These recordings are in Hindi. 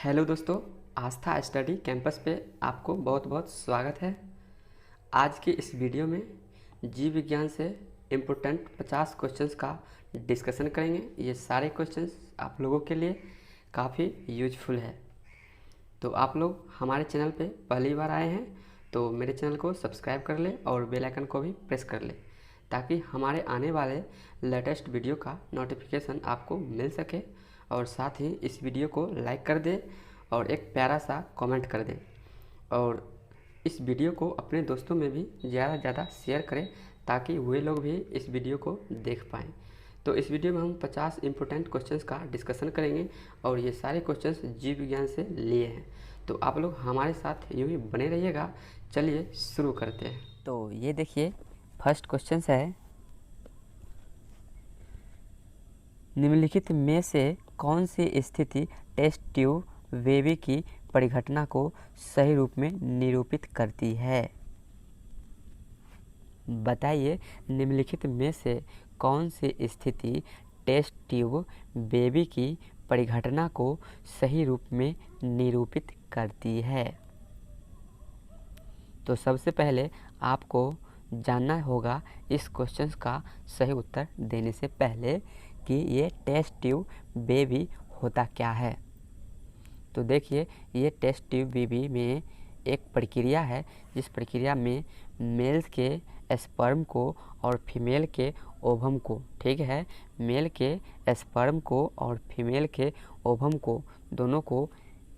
हेलो दोस्तों, आस्था स्टडी कैंपस पे आपको बहुत बहुत स्वागत है। आज की इस वीडियो में जीव विज्ञान से इम्पोर्टेंट 50 क्वेश्चंस का डिस्कशन करेंगे। ये सारे क्वेश्चंस आप लोगों के लिए काफ़ी यूजफुल है। तो आप लोग हमारे चैनल पे पहली बार आए हैं तो मेरे चैनल को सब्सक्राइब कर ले और बेल आइकन को भी प्रेस कर ले, ताकि हमारे आने वाले लेटेस्ट वीडियो का नोटिफिकेशन आपको मिल सके। और साथ ही इस वीडियो को लाइक कर दें और एक प्यारा सा कमेंट कर दें, और इस वीडियो को अपने दोस्तों में भी ज़्यादा से ज़्यादा शेयर करें, ताकि वे लोग भी इस वीडियो को देख पाएँ। तो इस वीडियो में हम 50 इम्पोर्टेंट क्वेश्चंस का डिस्कशन करेंगे और ये सारे क्वेश्चंस जीव विज्ञान से लिए हैं। तो आप लोग हमारे साथ यूँ ही बने रहिएगा। चलिए शुरू करते हैं। तो ये देखिए, फर्स्ट क्वेश्चन है, निम्नलिखित में से कौन सी स्थिति टेस्ट ट्यूब बेबी की परिघटना को सही रूप में निरूपित करती है? बताइए, निम्नलिखित में से कौन सी स्थिति टेस्ट ट्यूब बेबी की परिघटना को सही रूप में निरूपित करती है? तो सबसे पहले आपको जानना होगा इस क्वेश्चन का सही उत्तर देने से पहले कि ये टेस्ट ट्यूब बेबी होता क्या है। तो देखिए, ये टेस्ट ट्यूब बेबी में एक प्रक्रिया है, जिस प्रक्रिया में मेल्स के स्पर्म को और फीमेल के ओवम को, ठीक है, मेल के स्पर्म को और फीमेल के ओवम को दोनों को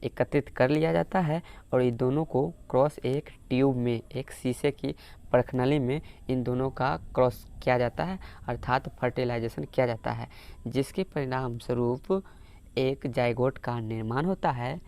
एकत्रित कर लिया जाता है और इन दोनों को क्रॉस एक ट्यूब में, एक शीशे की प्रणाली में इन दोनों का क्रॉस किया जाता है, अर्थात फर्टिलाइजेशन किया जाता है, जिसके परिणाम स्वरूप एक जाइगोट का निर्माण होता है।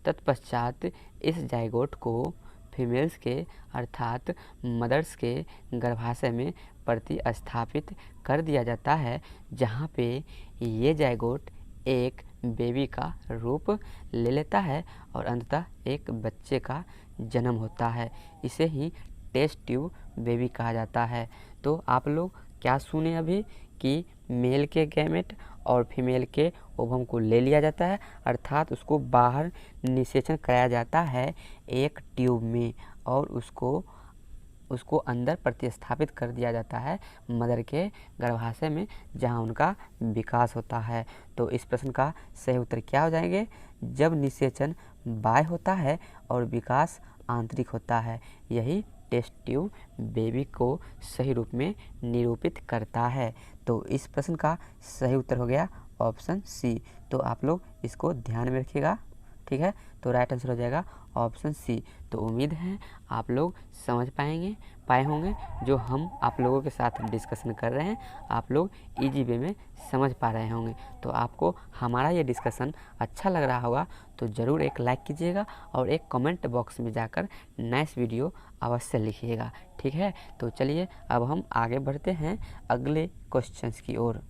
तत्पश्चात इस जाइगोट को फीमेल्स के अर्थात मदर्स के गर्भाशय में प्रतिस्थापित कर दिया जाता है, जहाँ पे ये जाइगोट एक बेबी का रूप ले लेता है और अंततः एक बच्चे का जन्म होता है। इसे ही टेस्ट ट्यूब बेबी कहा जाता है। तो आप लोग क्या सुने अभी कि मेल के गैमेट और फीमेल के ओवम को ले लिया जाता है, अर्थात उसको बाहर निषेचन कराया जाता है एक ट्यूब में और उसको अंदर प्रतिस्थापित कर दिया जाता है मदर के गर्भाशय में, जहां उनका विकास होता है। तो इस प्रश्न का सही उत्तर क्या हो जाएंगे? जब निषेचन बाह्य होता है और विकास आंतरिक होता है, यही टेस्ट ट्यूब बेबी को सही रूप में निरूपित करता है। तो इस प्रश्न का सही उत्तर हो गया ऑप्शन सी। तो आप लोग इसको ध्यान में रखिएगा, ठीक है। तो राइट आंसर हो जाएगा ऑप्शन सी। तो उम्मीद है आप लोग समझ पाए होंगे जो हम आप लोगों के साथ डिस्कशन कर रहे हैं, आप लोग इजी वे में समझ पा रहे होंगे। तो आपको हमारा ये डिस्कशन अच्छा लग रहा होगा तो ज़रूर एक लाइक कीजिएगा और एक कमेंट बॉक्स में जाकर नाइस वीडियो अवश्य लिखिएगा, ठीक है। तो चलिए अब हम आगे बढ़ते हैं अगले क्वेश्चंस की ओर।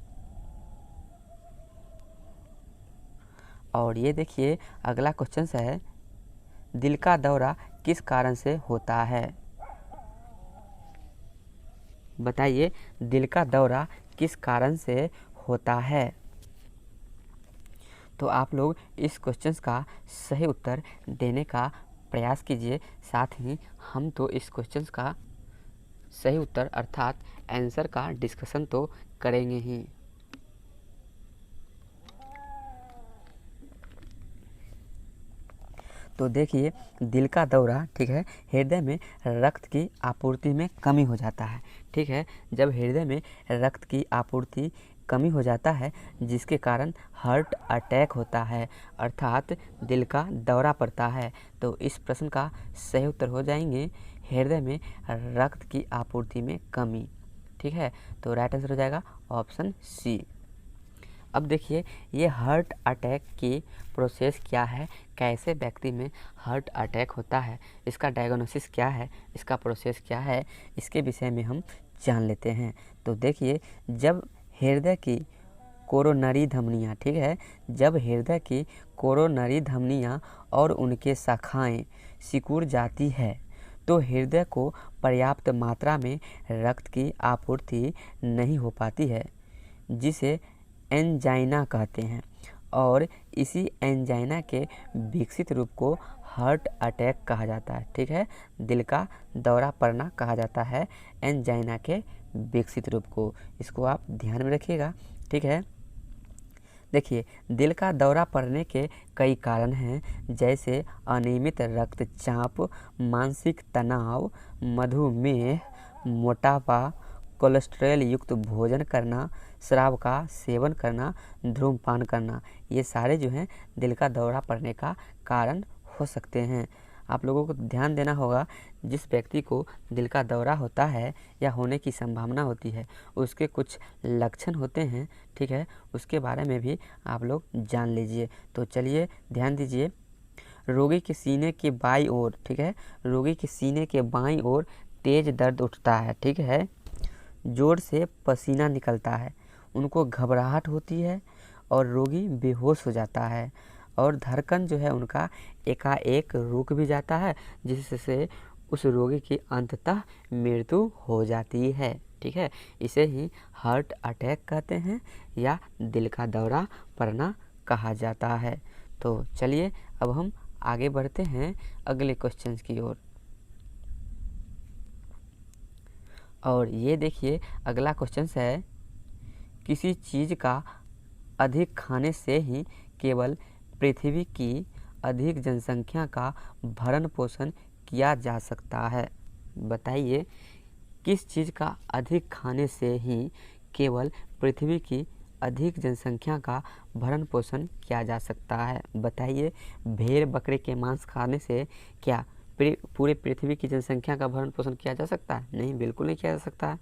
और ये देखिए, अगला क्वेश्चन है, दिल का दौरा किस कारण से होता है? बताइए, दिल का दौरा किस कारण से होता है? तो आप लोग इस क्वेश्चन का सही उत्तर देने का प्रयास कीजिए। साथ ही हम तो इस क्वेश्चन का सही उत्तर अर्थात आंसर का डिस्कशन तो करेंगे ही। तो देखिए, दिल का दौरा, ठीक है, हृदय में रक्त की आपूर्ति में कमी हो जाता है, ठीक है। जब हृदय में रक्त की आपूर्ति कमी हो जाता है, जिसके कारण हार्ट अटैक होता है, अर्थात दिल का दौरा पड़ता है। तो इस प्रश्न का सही उत्तर हो जाएंगे हृदय में रक्त की आपूर्ति में कमी, ठीक है। तो राइट आंसर हो जाएगा ऑप्शन सी। अब देखिए, ये हार्ट अटैक की प्रोसेस क्या है, कैसे व्यक्ति में हार्ट अटैक होता है, इसका डायग्नोसिस क्या है, इसका प्रोसेस क्या है, इसके विषय में हम जान लेते हैं। तो देखिए, जब हृदय की कोरोनरी धमनियाँ, ठीक है, जब हृदय की कोरोनरी धमनियाँ और उनके शाखाएँ सिकुड़ जाती है तो हृदय को पर्याप्त मात्रा में रक्त की आपूर्ति नहीं हो पाती है, जिसे एंजाइना कहते हैं। और इसी एंजाइना के विकसित रूप को हार्ट अटैक कहा जाता है। ठीक है, दिल का दौरा पड़ना कहा जाता है एंजाइना के विकसित रूप को। इसको आप ध्यान में रखिएगा। ठीक है, देखिए दिल का दौरा पड़ने के कई कारण हैं, जैसे अनियमित रक्तचाप, मानसिक तनाव, मधुमेह, मोटापा, कोलेस्ट्रॉल युक्त भोजन करना, शराब का सेवन करना, धूम्रपान करना। ये सारे जो हैं दिल का दौरा पड़ने का कारण हो सकते हैं। आप लोगों को ध्यान देना होगा, जिस व्यक्ति को दिल का दौरा होता है या होने की संभावना होती है, उसके कुछ लक्षण होते हैं। ठीक है, उसके बारे में भी आप लोग जान लीजिए। तो चलिए ध्यान दीजिए। रोगी के सीने के बाईं ओर, ठीक है, रोगी के सीने के बाईं ओर तेज दर्द उठता है। ठीक है, जोर से पसीना निकलता है, उनको घबराहट होती है और रोगी बेहोश हो जाता है और धड़कन जो है उनका एकाएक रुक भी जाता है, जिससे उस रोगी की अंततः मृत्यु हो जाती है। ठीक है, इसे ही हार्ट अटैक कहते हैं या दिल का दौरा पड़ना कहा जाता है। तो चलिए अब हम आगे बढ़ते हैं अगले क्वेश्चंस की ओर। और ये देखिए अगला क्वेश्चन है, किसी चीज़ का अधिक खाने से ही केवल पृथ्वी की अधिक जनसंख्या का भरण पोषण किया जा सकता है। बताइए किस चीज़ का अधिक खाने से ही केवल पृथ्वी की अधिक जनसंख्या का भरण पोषण किया जा सकता है। बताइए भेड़ बकरे के मांस खाने से क्या पूरे पृथ्वी की जनसंख्या का भरण पोषण किया जा सकता है? नहीं, बिल्कुल नहीं किया जा सकता है।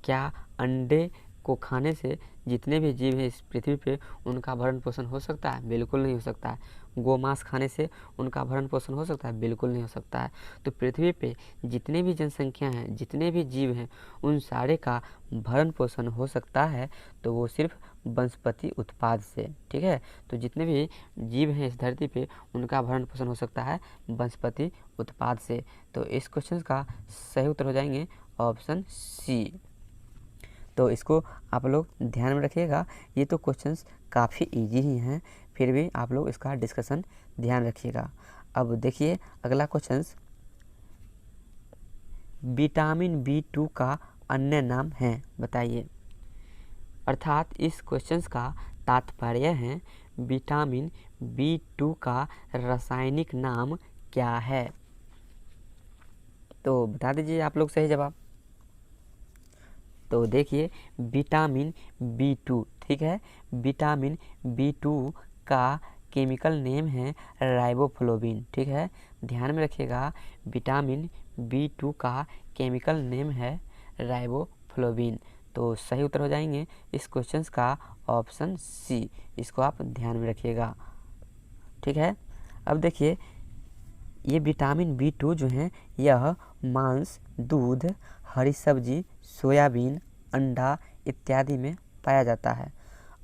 क्या अंडे को खाने से जितने भी जीव हैं इस पृथ्वी पे उनका भरण पोषण हो सकता है? बिल्कुल नहीं हो सकता है। गोमांस खाने से उनका भरण पोषण हो सकता है? बिल्कुल नहीं हो सकता है। तो पृथ्वी पे जितने भी जनसंख्या हैं, जितने भी जीव हैं, उन सारे का भरण पोषण हो सकता है तो वो सिर्फ वनस्पति उत्पाद से। ठीक है, तो जितने भी जीव हैं इस धरती पे उनका भरण पोषण हो सकता है वनस्पति उत्पाद से। तो इस क्वेश्चन का सही उत्तर हो जाएंगे ऑप्शन सी। तो इसको आप लोग ध्यान में रखिएगा। ये तो क्वेश्चंस काफ़ी इजी ही हैं, फिर भी आप लोग इसका डिस्कशन ध्यान रखिएगा। अब देखिए अगला क्वेश्चंस, विटामिन B2 का अन्य नाम है। बताइए, अर्थात इस क्वेश्चंस का तात्पर्य है विटामिन B2 का रासायनिक नाम क्या है? तो बता दीजिए आप लोग सही जवाब। तो देखिए विटामिन B2, ठीक है, विटामिन B2 का केमिकल नेम है राइबोफ्लोविन। ठीक है, ध्यान में रखिएगा, विटामिन B2 का केमिकल नेम है राइबोफ्लोविन। तो सही उत्तर हो जाएंगे इस क्वेश्चंस का ऑप्शन सी। इसको आप ध्यान में रखिएगा। ठीक है, अब देखिए ये विटामिन B2 जो है यह मांस, दूध, हरी सब्जी, सोयाबीन, अंडा इत्यादि में पाया जाता है।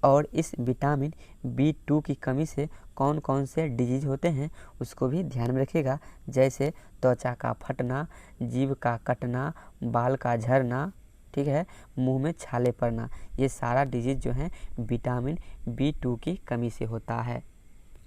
और इस विटामिन B2 की कमी से कौन कौन से डिजीज होते हैं उसको भी ध्यान में रखिएगा, जैसे त्वचा का फटना, जीभ का कटना, बाल का झड़ना, ठीक है, मुंह में छाले पड़ना। ये सारा डिजीज जो है विटामिन B2 की कमी से होता है।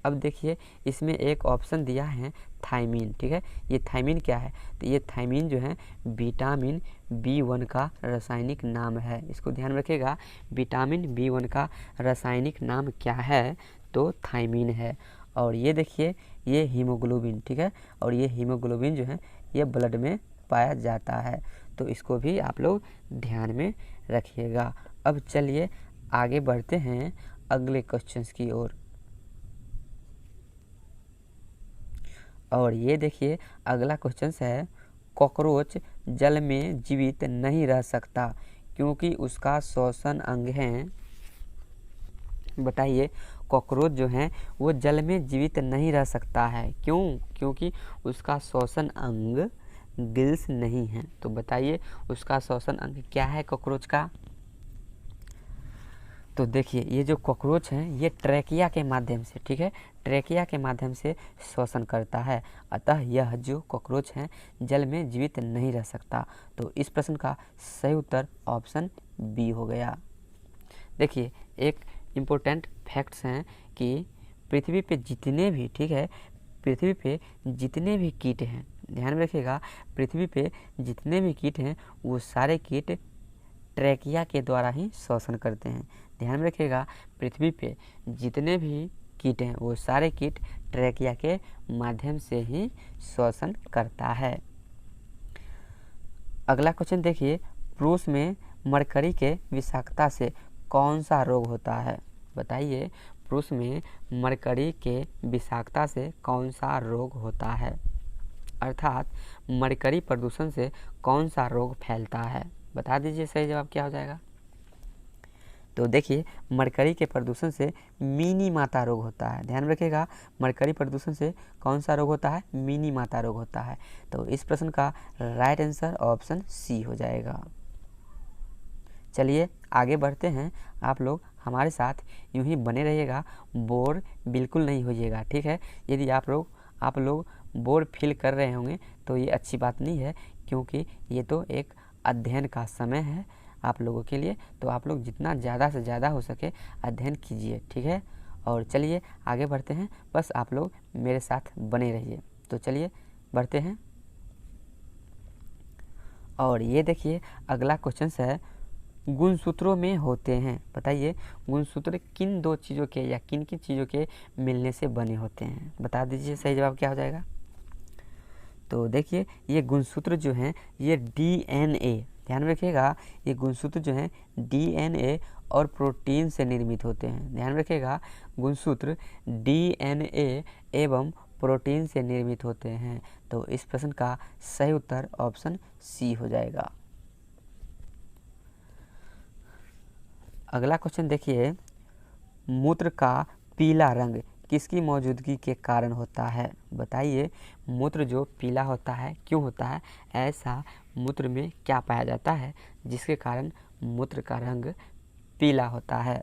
अब देखिए इसमें एक ऑप्शन दिया है थायमीन। ठीक है, ये थायमीन क्या है? तो ये थायमीन जो है विटामिन B1 का रासायनिक नाम है। इसको ध्यान रखिएगा, विटामिन B1 का रासायनिक नाम क्या है? तो थायमीन है। और ये देखिए ये हीमोग्लोबिन, ठीक है, और ये हीमोग्लोबिन जो है ये ब्लड में पाया जाता है। तो इसको भी आप लोग ध्यान में रखिएगा। अब चलिए आगे बढ़ते हैं अगले क्वेश्चंस की ओर। और ये देखिए अगला क्वेश्चन है, कॉकरोच जल में जीवित नहीं रह सकता क्योंकि उसका श्वसन अंग है। बताइए कॉकरोच जो है वो जल में जीवित नहीं रह सकता है, क्यों? क्योंकि उसका श्वसन अंग गिल्स नहीं है। तो बताइए उसका श्वसन अंग क्या है कॉकरोच का? तो देखिए ये जो कॉकरोच है ये ट्रैकिया के माध्यम से, ठीक है, ट्रैकिया के माध्यम से श्वसन करता है। अतः यह जो कॉकरोच है जल में जीवित नहीं रह सकता। तो इस प्रश्न का सही उत्तर ऑप्शन बी हो गया। देखिए एक इम्पोर्टेंट फैक्ट्स हैं कि पृथ्वी पे जितने भी, ठीक है, पृथ्वी पे जितने भी कीट हैं, ध्यान में रखिएगा, पृथ्वी पे जितने भी कीट हैं वो सारे कीट ट्रैकिया के द्वारा ही श्वसन करते हैं। ध्यान में रखिएगा, पृथ्वी पे जितने भी कीट हैं वो सारे कीट ट्रैकिया के माध्यम से ही श्वसन करता है। अगला क्वेश्चन देखिए, पुरुष में मरकरी के विषाक्तता से कौन सा रोग होता है? बताइए, पुरुष में मरकरी के विषाक्तता से कौन सा रोग होता है, अर्थात मरकरी प्रदूषण से कौन सा रोग फैलता है? बता दीजिए सही जवाब क्या हो जाएगा। तो देखिए, मरकरी के प्रदूषण से मिनी माता रोग होता है। ध्यान रखिएगा, मरकरी प्रदूषण से कौन सा रोग होता है? मिनी माता रोग होता है। तो इस प्रश्न का राइट आंसर ऑप्शन सी हो जाएगा। चलिए आगे बढ़ते हैं, आप लोग हमारे साथ यूं ही बने रहिएगा, बोर बिल्कुल नहीं होइएगा, ठीक है। यदि आप लोग बोर फील कर रहे होंगे तो ये अच्छी बात नहीं है, क्योंकि ये तो एक अध्ययन का समय है आप लोगों के लिए। तो आप लोग जितना ज़्यादा से ज़्यादा हो सके अध्ययन कीजिए, ठीक है। और चलिए आगे बढ़ते हैं, बस आप लोग मेरे साथ बने रहिए। तो चलिए बढ़ते हैं, और ये देखिए अगला क्वेश्चन है, गुणसूत्रों में होते हैं। बताइए, गुणसूत्र किन दो चीज़ों के या किन किन चीज़ों के मिलने से बने होते हैं? बता दीजिए सही जवाब क्या हो जाएगा। तो देखिए, ये गुणसूत्र जो हैं ये डीएनए, ध्यान रखिएगा, ये गुणसूत्र जो हैं डीएनए और प्रोटीन से निर्मित होते हैं। ध्यान रखिएगा, गुणसूत्र डीएनए एवं प्रोटीन से निर्मित होते हैं। तो इस प्रश्न का सही उत्तर ऑप्शन सी हो जाएगा। अगला क्वेश्चन देखिए, मूत्र का पीला रंग किसकी मौजूदगी के कारण होता है? बताइए, मूत्र जो पीला होता है क्यों होता है? ऐसा मूत्र में क्या पाया जाता है जिसके कारण मूत्र का रंग पीला होता है?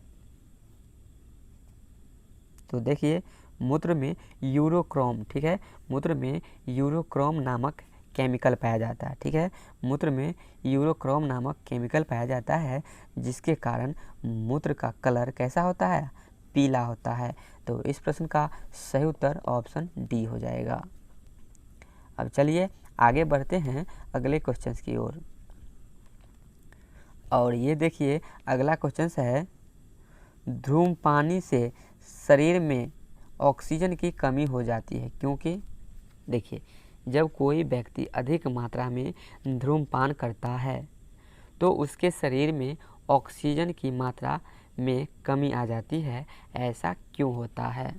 तो देखिए, मूत्र में यूरोक्रोम, ठीक है, मूत्र में यूरोक्रोम नामक केमिकल पाया जाता है, ठीक है। मूत्र में यूरोक्रोम नामक केमिकल पाया जाता है जिसके कारण मूत्र का कलर कैसा होता है? पीला होता है। तो इस प्रश्न का सही उत्तर ऑप्शन डी हो जाएगा। अब चलिए आगे बढ़ते हैं अगले क्वेश्चन की ओर, और ये देखिए अगला क्वेश्चन है, धूम्रपान से शरीर में ऑक्सीजन की कमी हो जाती है क्योंकि? देखिए, जब कोई व्यक्ति अधिक मात्रा में धूम्रपान करता है तो उसके शरीर में ऑक्सीजन की मात्रा में कमी आ जाती है, ऐसा क्यों होता है?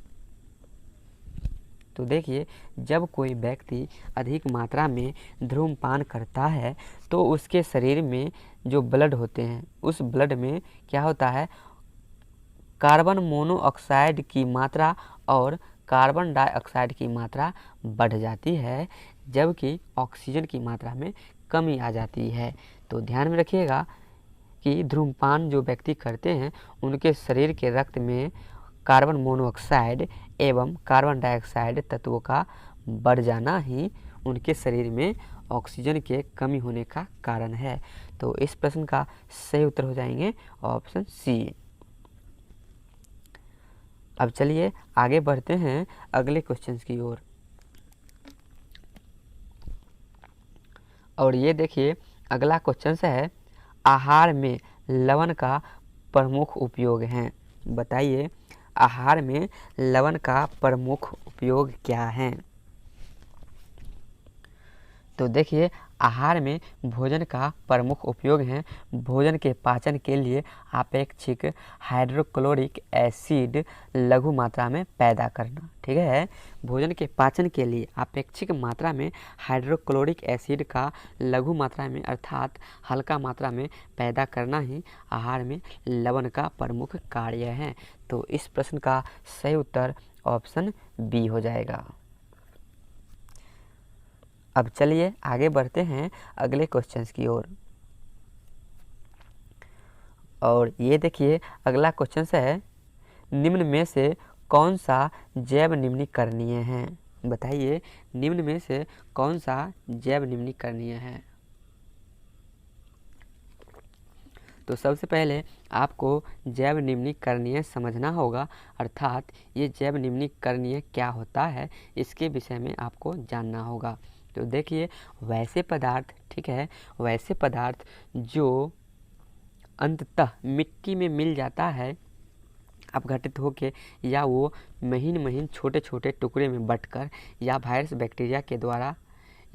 तो देखिए, जब कोई व्यक्ति अधिक मात्रा में धूम्रपान करता है तो उसके शरीर में जो ब्लड होते हैं उस ब्लड में क्या होता है? कार्बन मोनोऑक्साइड की मात्रा और कार्बन डाइऑक्साइड की मात्रा बढ़ जाती है, जबकि ऑक्सीजन की मात्रा में कमी आ जाती है। तो ध्यान में रखिएगा कि धूम्रपान जो व्यक्ति करते हैं उनके शरीर के रक्त में कार्बन मोनोऑक्साइड एवं कार्बन डाइऑक्साइड तत्वों का बढ़ जाना ही उनके शरीर में ऑक्सीजन के कमी होने का कारण है। तो इस प्रश्न का सही उत्तर हो जाएंगे ऑप्शन सी। अब चलिए आगे बढ़ते हैं अगले क्वेश्चन की ओर, और ये देखिए अगला क्वेश्चन है, आहार में लवण का प्रमुख उपयोग है। बताइए, आहार में लवण का प्रमुख उपयोग क्या है? तो देखिए, आहार में भोजन का प्रमुख उपयोग है भोजन के पाचन के लिए अपेक्षित हाइड्रोक्लोरिक एसिड लघु मात्रा में पैदा करना, ठीक है। भोजन के पाचन के लिए अपेक्षित मात्रा में हाइड्रोक्लोरिक एसिड का लघु मात्रा में अर्थात हल्का मात्रा में पैदा करना ही आहार में लवण का प्रमुख कार्य है। तो इस प्रश्न का सही उत्तर ऑप्शन बी हो जाएगा। अब चलिए आगे बढ़ते हैं अगले क्वेश्चन की ओर, और ये देखिए अगला क्वेश्चन है, निम्न में से कौन सा जैव निम्नीकरणीय है? बताइए, निम्न में से कौन सा जैव निम्नीकरणीय है? तो सबसे पहले आपको जैव निम्नीकरणीय समझना होगा, अर्थात ये जैव निम्नीकरणीय क्या होता है इसके विषय में आपको जानना होगा। तो देखिए, वैसे पदार्थ, ठीक है, वैसे पदार्थ जो अंततः मिट्टी में मिल जाता है अपघटित होकर, या वो महीन महीन छोटे छोटे टुकड़े में बंटकर, या वायरस बैक्टीरिया के द्वारा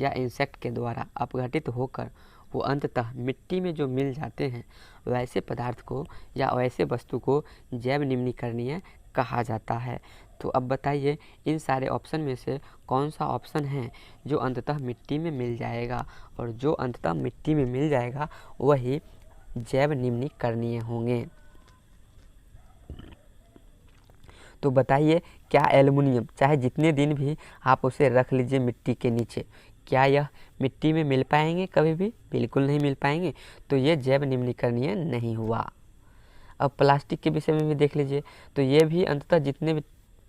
या इंसेक्ट के द्वारा अपघटित होकर वो अंततः मिट्टी में जो मिल जाते हैं, वैसे पदार्थ को या वैसे वस्तु को जैव निम्नीकरणीय कहा जाता है। तो अब बताइए, इन सारे ऑप्शन में से कौन सा ऑप्शन है जो अंततः मिट्टी में मिल जाएगा, और जो अंततः मिट्टी में मिल जाएगा वही जैव निम्नीकरणीय होंगे। तो बताइए, क्या एल्युमिनियम चाहे जितने दिन भी आप उसे रख लीजिए मिट्टी के नीचे, क्या यह मिट्टी में मिल पाएंगे? कभी भी बिल्कुल नहीं मिल पाएंगे। तो ये जैव निम्नीकरणीय नहीं हुआ। अब प्लास्टिक के विषय में भी देख लीजिए, तो ये भी अंततः जितने भी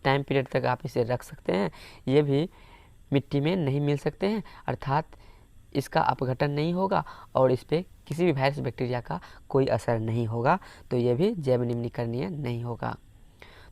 टाइम पीरियड तक आप इसे रख सकते हैं, ये भी मिट्टी में नहीं मिल सकते हैं, अर्थात इसका अपघटन नहीं होगा और इस पर किसी भी वायरस बैक्टीरिया का कोई असर नहीं होगा। तो ये भी जैव निम्नीकरणीय नहीं होगा।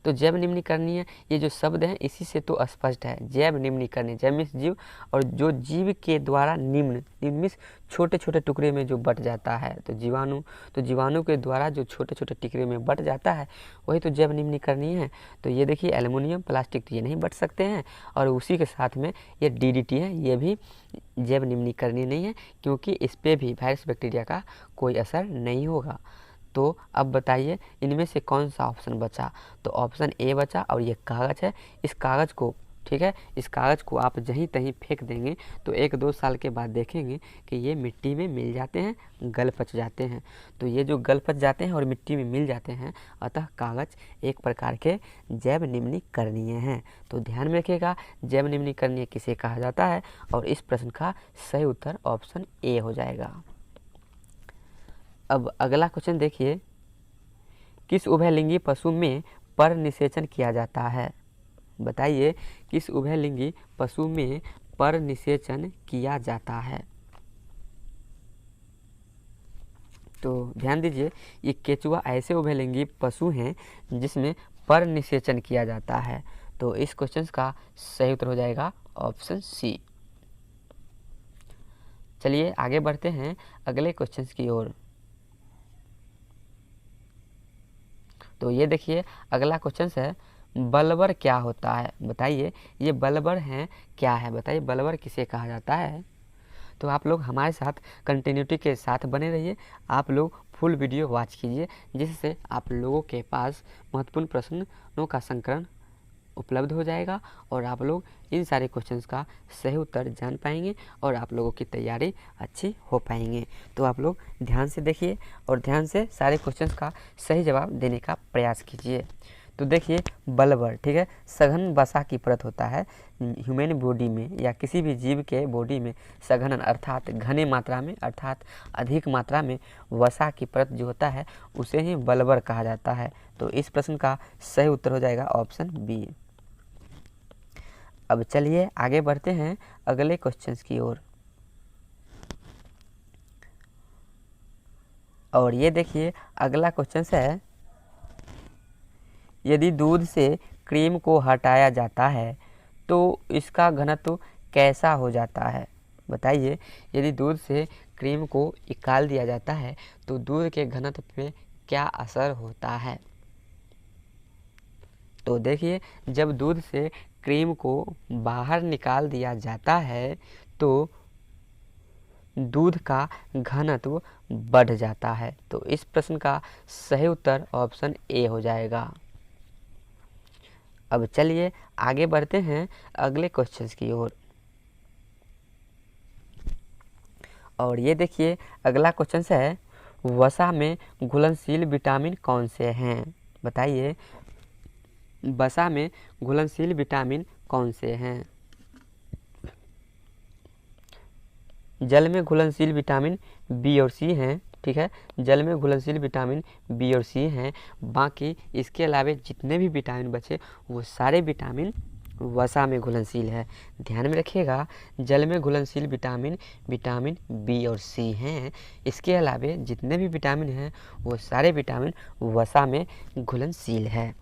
तो जैव निम्नीकरणीय ये जो शब्द है इसी से तो स्पष्ट है। जैव निम्नीकरणीय, जैव मीन्स जीव, और जो जीव के द्वारा निम्न मीन्स छोटे छोटे टुकड़े में जो बट जाता है, तो जीवाणु, तो जीवाणु के द्वारा जो छोटे छोटे टुकड़े में बट जाता है वही तो जैव निम्नीकरणीय है। तो ये देखिए, एल्युमिनियम, प्लास्टिक तो ये नहीं बट सकते हैं, और उसी के साथ में ये DDT है, ये भी जैव निम्नीकरणीय नहीं है, क्योंकि इस पर भी वायरस बैक्टीरिया का कोई असर नहीं होगा। तो अब बताइए, इनमें से कौन सा ऑप्शन बचा? तो ऑप्शन ए बचा, और ये कागज़ है। इस कागज़ को, ठीक है, इस कागज़ को आप जहीं तहीं फेंक देंगे तो 1-2 साल के बाद देखेंगे कि ये मिट्टी में मिल जाते हैं, गल पच जाते हैं। तो ये जो गल पच जाते हैं और मिट्टी में मिल जाते हैं, अतः कागज़ एक प्रकार के जैव निम्नीकरणीय हैं। तो ध्यान में रखिएगा, जैव निम्नीकरणीय किसे कहा जाता है, और इस प्रश्न का सही उत्तर ऑप्शन ए हो जाएगा। अब अगला क्वेश्चन देखिए, किस उभयलिंगी पशु में पर निषेचन किया जाता है? बताइए, किस उभयलिंगी पशु में पर निषेचन किया जाता है? तो ध्यान दीजिए, ये केचुआ ऐसे उभयलिंगी पशु हैं जिसमें पर निषेचन किया जाता है। तो इस क्वेश्चन का सही उत्तर हो जाएगा ऑप्शन सी। चलिए आगे बढ़ते हैं अगले क्वेश्चन की ओर। तो ये देखिए, अगला क्वेश्चन है, बल्बर क्या होता है? बताइए, ये बल्बर हैं क्या है? बताइए, बल्बर किसे कहा जाता है? तो आप लोग हमारे साथ कंटिन्यूटी के साथ बने रहिए, आप लोग फुल वीडियो वॉच कीजिए, जिससे आप लोगों के पास महत्वपूर्ण प्रश्नों का संकलन उपलब्ध हो जाएगा और आप लोग इन सारे क्वेश्चंस का सही उत्तर जान पाएंगे और आप लोगों की तैयारी अच्छी हो पाएंगे। तो आप लोग ध्यान से देखिए और ध्यान से सारे क्वेश्चंस का सही जवाब देने का प्रयास कीजिए। तो देखिए, बल्बर, ठीक है, सघन वसा की परत होता है ह्यूमन बॉडी में या किसी भी जीव के बॉडी में। सघन अर्थात घने मात्रा में, अर्थात अधिक मात्रा में वसा की परत जो होता है उसे ही बल्बर कहा जाता है। तो इस प्रश्न का सही उत्तर हो जाएगा ऑप्शन बी। अब चलिए आगे बढ़ते हैं अगले क्वेश्चंस की ओर। और ये देखिए, अगला क्वेश्चन है, यदि दूध से क्रीम को हटाया जाता है तो इसका घनत्व कैसा हो जाता है? बताइए, यदि दूध से क्रीम को निकाल दिया जाता है तो दूध के घनत्व पे क्या असर होता है? तो देखिए, जब दूध से क्रीम को बाहर निकाल दिया जाता है तो दूध का घनत्व बढ़ जाता है। तो इस प्रश्न का सही उत्तर ऑप्शन ए हो जाएगा। अब चलिए आगे बढ़ते हैं अगले क्वेश्चंस की ओर। और ये देखिए, अगला क्वेश्चन है, वसा में घुलनशील विटामिन कौन से हैं? बताइए, वसा में घुलनशील विटामिन कौन से हैं? जल में घुलनशील विटामिन बी और सी हैं, ठीक है, जल में घुलनशील विटामिन बी और सी हैं। बाकी इसके अलावा जितने भी विटामिन बचे वो सारे विटामिन वसा में घुलनशील है। ध्यान में रखिएगा, जल में घुलनशील विटामिन विटामिन बी और सी हैं। इसके अलावे जितने भी विटामिन हैं वो सारे विटामिन वसा में घुलनशील है।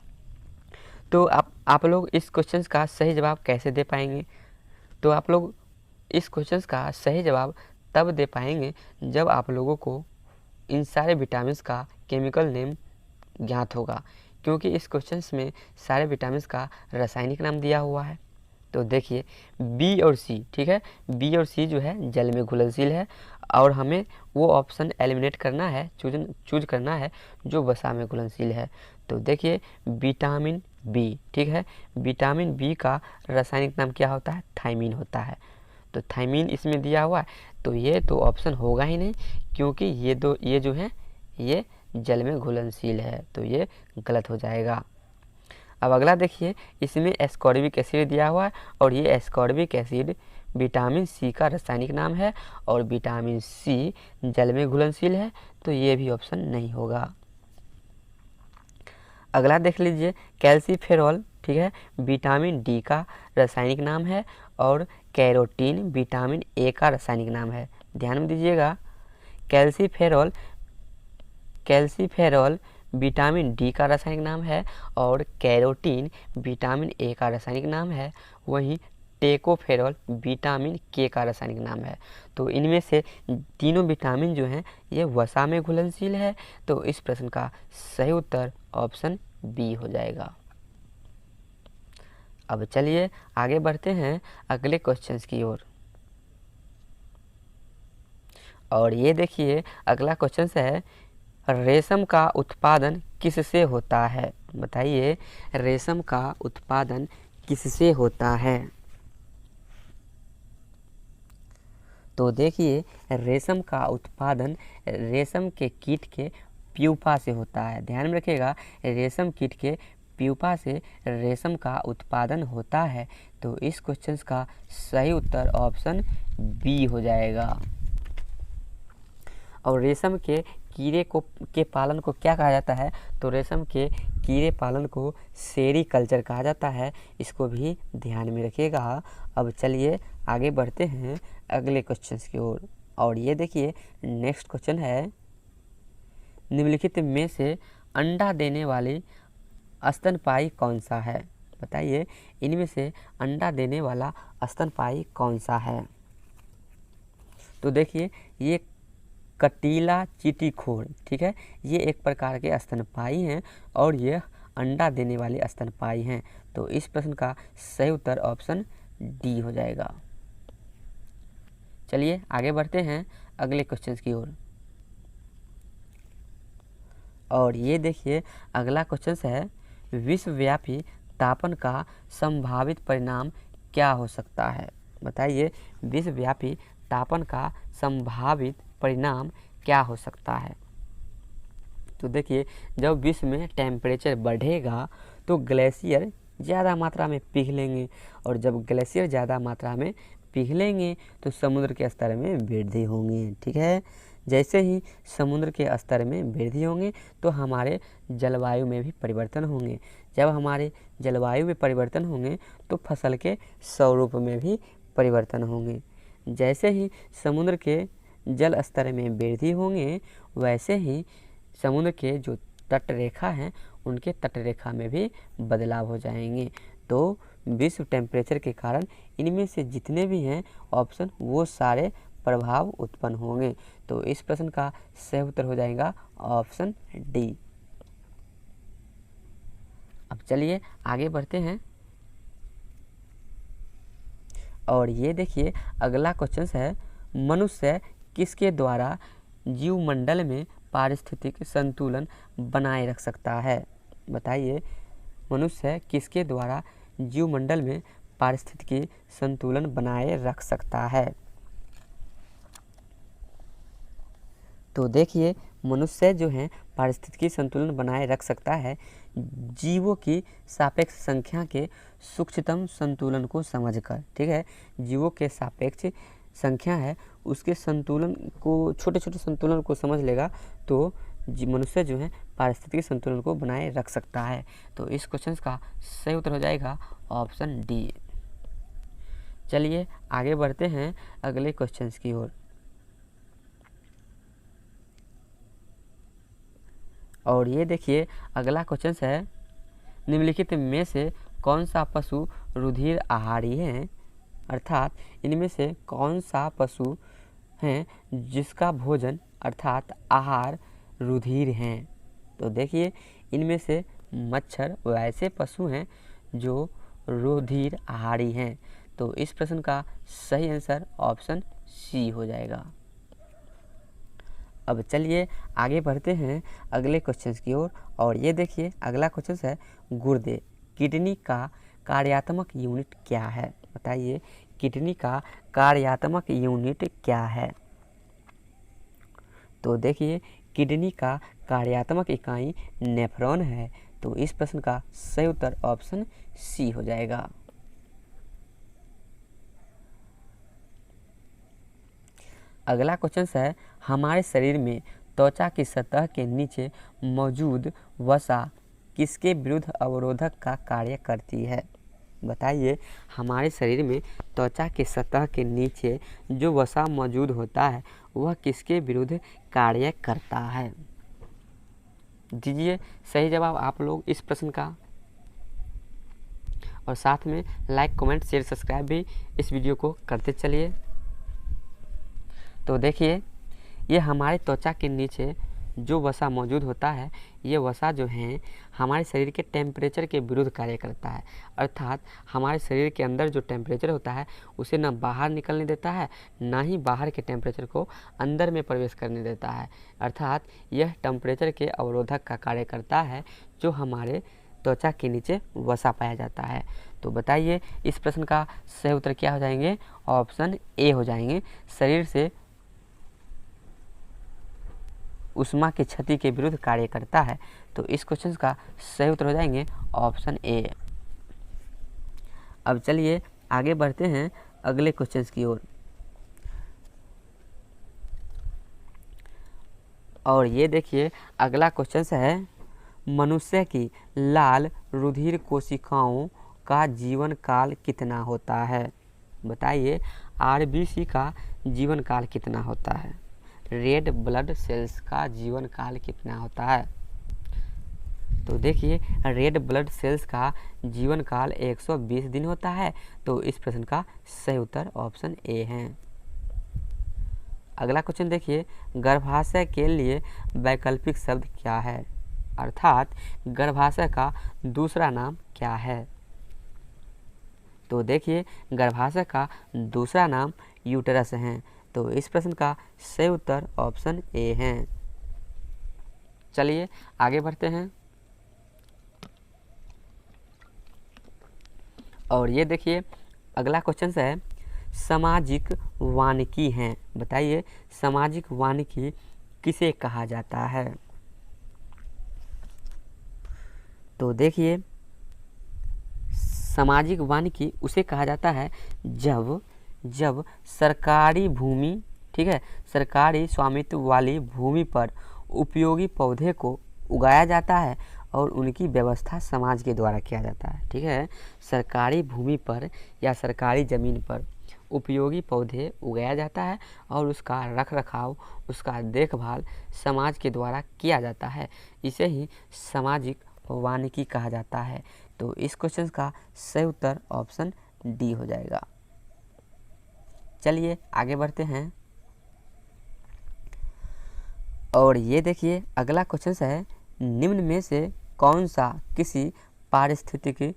तो आप लोग इस क्वेश्चन का सही जवाब कैसे दे पाएंगे? तो आप लोग इस क्वेश्चन का सही जवाब तब दे पाएंगे जब आप लोगों को इन सारे विटामिन्स का केमिकल नेम ज्ञात होगा, क्योंकि इस क्वेश्चन में सारे विटामिन्स का रासायनिक नाम दिया हुआ है। तो देखिए बी और सी, ठीक है, बी और सी जो है जल में घुलनशील है और हमें वो ऑप्शन एलिमिनेट करना है, चूज करना है जो वसा में घुलनशील है। तो देखिए विटामिन बी, ठीक है, विटामिन बी का रासायनिक नाम क्या होता है? थायमीन होता है। तो थायमीन इसमें दिया हुआ है, तो ये तो ऑप्शन होगा ही नहीं, क्योंकि ये जो है ये जल में घुलनशील है, तो ये गलत हो जाएगा। अब अगला देखिए, इसमें एस्कॉर्बिक एसिड दिया हुआ है और ये एस्कॉर्बिक एसिड विटामिन सी का रासायनिक नाम है और विटामिन सी जल में घुलनशील है, तो ये भी ऑप्शन नहीं होगा। अगला देख लीजिए, कैल्सीफेरॉल, ठीक है, विटामिन डी का रासायनिक नाम है और कैरोटीन विटामिन ए का रासायनिक नाम है। ध्यान में दीजिएगा, कैल्सीफेरॉल विटामिन डी का रासायनिक नाम है और कैरोटीन विटामिन ए का रासायनिक नाम है। वहीं टेकोफेरॉल विटामिन के का रासायनिक नाम है। तो इनमें से तीनों विटामिन जो हैं ये वसा में घुलनशील है, तो इस प्रश्न का सही उत्तर ऑप्शन बी हो जाएगा। अब चलिए आगे बढ़ते हैं अगले क्वेश्चंस की ओर। और ये देखिए अगला क्वेश्चन है, रेशम का उत्पादन किससे होता है? बताइए, रेशम का उत्पादन किससे होता है? तो देखिए, रेशम का उत्पादन रेशम के कीट के प्यूपा से होता है। ध्यान में रखिएगा, रेशम कीट के प्यूपा से रेशम का उत्पादन होता है, तो इस क्वेश्चन का सही उत्तर ऑप्शन बी हो जाएगा। और रेशम के कीड़े के पालन को क्या कहा जाता है? तो रेशम के कीड़े पालन को सेरीकल्चर कहा जाता है, इसको भी ध्यान में रखिएगा। अब चलिए आगे बढ़ते हैं अगले क्वेश्चन की ओर। और ये देखिए नेक्स्ट क्वेश्चन है, निम्नलिखित में से अंडा देने वाली स्तनपायी कौन सा है? बताइए, इनमें से अंडा देने वाला स्तनपायी कौन सा है? तो देखिए, ये कटीला चींटीखोर, ठीक है, ये एक प्रकार के स्तनपायी हैं और ये अंडा देने वाले स्तनपायी हैं, तो इस प्रश्न का सही उत्तर ऑप्शन डी हो जाएगा। चलिए आगे बढ़ते हैं अगले क्वेश्चन की ओर। और ये देखिए अगला क्वेश्चन है, विश्वव्यापी तापन का संभावित परिणाम क्या हो सकता है? बताइए, विश्वव्यापी तापन का संभावित परिणाम क्या हो सकता है? तो देखिए, जब विश्व में टेम्परेचर बढ़ेगा तो ग्लेशियर ज़्यादा मात्रा में पिघलेंगे और जब ग्लेशियर ज़्यादा मात्रा में पिघलेंगे तो समुद्र के स्तर में वृद्धि होंगी, ठीक है। जैसे ही समुद्र के स्तर में वृद्धि होंगे तो हमारे जलवायु में भी परिवर्तन होंगे। जब हमारे जलवायु में परिवर्तन होंगे तो फसल के स्वरूप में भी परिवर्तन होंगे। जैसे ही समुद्र के जल स्तर में वृद्धि होंगे वैसे ही समुद्र के जो तट रेखा हैं उनके तट रेखा में भी बदलाव हो जाएंगे। तो विश्व टेम्परेचर के कारण इनमें से जितने भी हैं ऑप्शन वो सारे प्रभाव उत्पन्न होंगे, तो इस प्रश्न का सही उत्तर हो जाएगा ऑप्शन डी। अब चलिए आगे बढ़ते हैं। और ये देखिए अगला क्वेश्चन है, मनुष्य किसके द्वारा जीवमंडल में पारिस्थितिक संतुलन बनाए रख सकता है? बताइए, मनुष्य किसके द्वारा जीवमंडल में पारिस्थितिक संतुलन बनाए रख सकता है? तो देखिए, मनुष्य जो है पारिस्थितिकी संतुलन बनाए रख सकता है जीवों की सापेक्ष संख्या के सूक्ष्मतम संतुलन को समझकर, ठीक है। जीवों के सापेक्ष संख्या है उसके संतुलन को, छोटे छोटे संतुलन को समझ लेगा तो मनुष्य जो है पारिस्थितिकी संतुलन को बनाए रख सकता है। तो इस क्वेश्चन का सही उत्तर हो जाएगा ऑप्शन डी। चलिए आगे बढ़ते हैं अगले क्वेश्चंस की ओर। और ये देखिए अगला क्वेश्चन है, निम्नलिखित में से कौन सा पशु रुधिर आहारी है, अर्थात इनमें से कौन सा पशु है जिसका भोजन अर्थात आहार रुधिर हैं। तो देखिए इनमें से मच्छर वैसे पशु हैं जो रुधिर आहारी हैं। तो इस प्रश्न का सही आंसर ऑप्शन सी हो जाएगा। अब चलिए आगे बढ़ते हैं अगले क्वेश्चन की ओर। और ये देखिए अगला क्वेश्चन है, गुर्दे किडनी का कार्यात्मक यूनिट क्या है। बताइए किडनी का कार्यात्मक यूनिट क्या है। तो देखिए किडनी का कार्यात्मक इकाई नेफ्रॉन है। तो इस प्रश्न का सही उत्तर ऑप्शन सी हो जाएगा। अगला क्वेश्चन है, हमारे शरीर में त्वचा की सतह के नीचे मौजूद वसा किसके विरुद्ध अवरोधक का कार्य करती है। बताइए हमारे शरीर में त्वचा की सतह के नीचे जो वसा मौजूद होता है वह किसके विरुद्ध कार्य करता है। दीजिए सही जवाब आप लोग इस प्रश्न का, और साथ में लाइक कमेंट शेयर सब्सक्राइब भी इस वीडियो को करते चलिए। तो देखिए ये हमारे त्वचा के नीचे जो वसा मौजूद होता है, ये वसा जो है हमारे शरीर के टेम्परेचर के विरुद्ध कार्य करता है। अर्थात हमारे शरीर के अंदर जो टेम्परेचर होता है उसे ना बाहर निकलने देता है, ना ही बाहर के टेम्परेचर को अंदर में प्रवेश करने देता है। अर्थात यह टेम्परेचर के अवरोधक का कार्य करता है जो हमारे त्वचा के नीचे वसा पाया जाता है। तो बताइए इस प्रश्न का सही उत्तर क्या हो जाएंगे, ऑप्शन ए हो जाएंगे। शरीर से उष्मा की क्षति के विरुद्ध कार्य करता है। तो इस क्वेश्चन का सही उत्तर हो जाएंगे ऑप्शन ए। अब चलिए आगे बढ़ते हैं अगले क्वेश्चन की ओर। और ये देखिए अगला क्वेश्चन है, मनुष्य की लाल रुधिर कोशिकाओं का जीवन काल कितना होता है। बताइए आरबीसी का जीवन काल कितना होता है, रेड ब्लड सेल्स का जीवन काल कितना होता है। तो देखिए रेड ब्लड सेल्स का जीवन काल 120 दिन होता है। तो इस प्रश्न का सही उत्तर ऑप्शन ए है। अगला क्वेश्चन देखिए, गर्भाशय के लिए वैकल्पिक शब्द क्या है, अर्थात गर्भाशय का दूसरा नाम क्या है। तो देखिए गर्भाशय का दूसरा नाम यूटेरस है। तो इस प्रश्न का सही उत्तर ऑप्शन ए है। चलिए आगे बढ़ते हैं। और ये देखिए अगला क्वेश्चन है, सामाजिक वानिकी है। बताइए सामाजिक वानिकी किसे कहा जाता है। तो देखिए सामाजिक वानिकी उसे कहा जाता है जब सरकारी भूमि, ठीक है, सरकारी स्वामित्व वाली भूमि पर उपयोगी पौधे को उगाया जाता है और उनकी व्यवस्था समाज के द्वारा किया जाता है। ठीक है, सरकारी भूमि पर या सरकारी ज़मीन पर उपयोगी पौधे उगाया जाता है और उसका रख रखाव, उसका देखभाल समाज के द्वारा किया जाता है। इसे ही सामाजिक वानिकी कहा जाता है। तो इस क्वेश्चन का सही उत्तर ऑप्शन डी हो जाएगा। चलिए आगे बढ़ते हैं। और ये देखिए अगला क्वेश्चन है, निम्न में से कौन सा किसी पारिस्थितिकी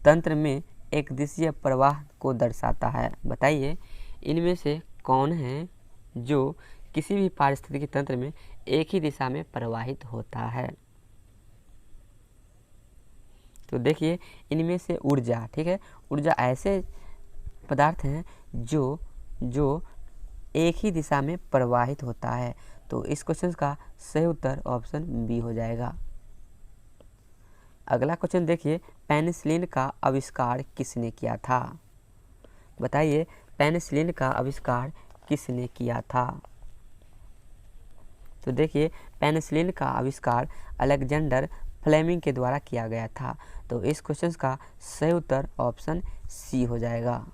तंत्र में एक दिशीय प्रवाह को दर्शाता है। बताइए इनमें से कौन है जो किसी भी पारिस्थितिकी तंत्र में एक ही दिशा में प्रवाहित होता है। तो देखिए इनमें से ऊर्जा, ठीक है, ऊर्जा ऐसे पदार्थ हैं जो एक ही दिशा में प्रवाहित होता है। तो इस क्वेश्चन का सही उत्तर ऑप्शन बी हो जाएगा। अगला क्वेश्चन देखिए, पेनिसिलिन का आविष्कार किसने किया था। बताइए पेनिसिलिन का आविष्कार किसने किया था। तो देखिए पेनिसिलिन का आविष्कार अलेक्जेंडर फ्लेमिंग के द्वारा किया गया था। तो इस क्वेश्चन का सही उत्तर ऑप्शन सी हो जाएगा।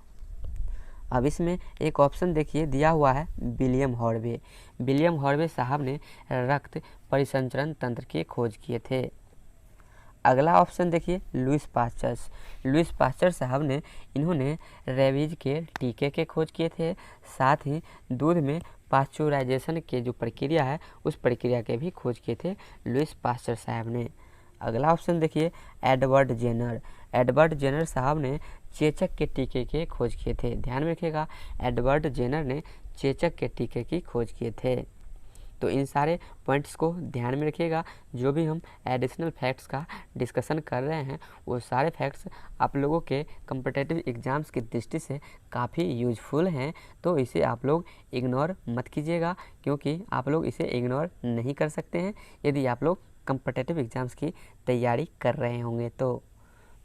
अब इसमें एक ऑप्शन देखिए दिया हुआ है विलियम हॉर्वे। विलियम हॉर्वे साहब ने रक्त परिसंचरण तंत्र की खोज किए थे। अगला ऑप्शन देखिए लुईस पास्चर। लुईस पास्चर साहब ने इन्होंने रेबीज के टीके के खोज किए थे। साथ ही दूध में पास्चुराइजेशन के जो प्रक्रिया है उस प्रक्रिया के भी खोज किए थे लुईस पास्चर साहब ने। अगला ऑप्शन देखिए एडवर्ड जेनर। एडवर्ड जेनर साहब ने चेचक के टीके के खोज किए थे। ध्यान में रखिएगा, एडवर्ड जेनर ने चेचक के टीके की खोज किए थे। तो इन सारे पॉइंट्स को ध्यान में रखिएगा। जो भी हम एडिशनल फैक्ट्स का डिस्कशन कर रहे हैं वो सारे फैक्ट्स आप लोगों के कॉम्पिटिटिव एग्ज़ाम्स की दृष्टि से काफ़ी यूजफुल हैं। तो इसे आप लोग इग्नोर मत कीजिएगा, क्योंकि आप लोग इसे इग्नोर नहीं कर सकते हैं यदि आप लोग कॉम्पिटिटिव एग्ज़ाम्स की तैयारी कर रहे होंगे। तो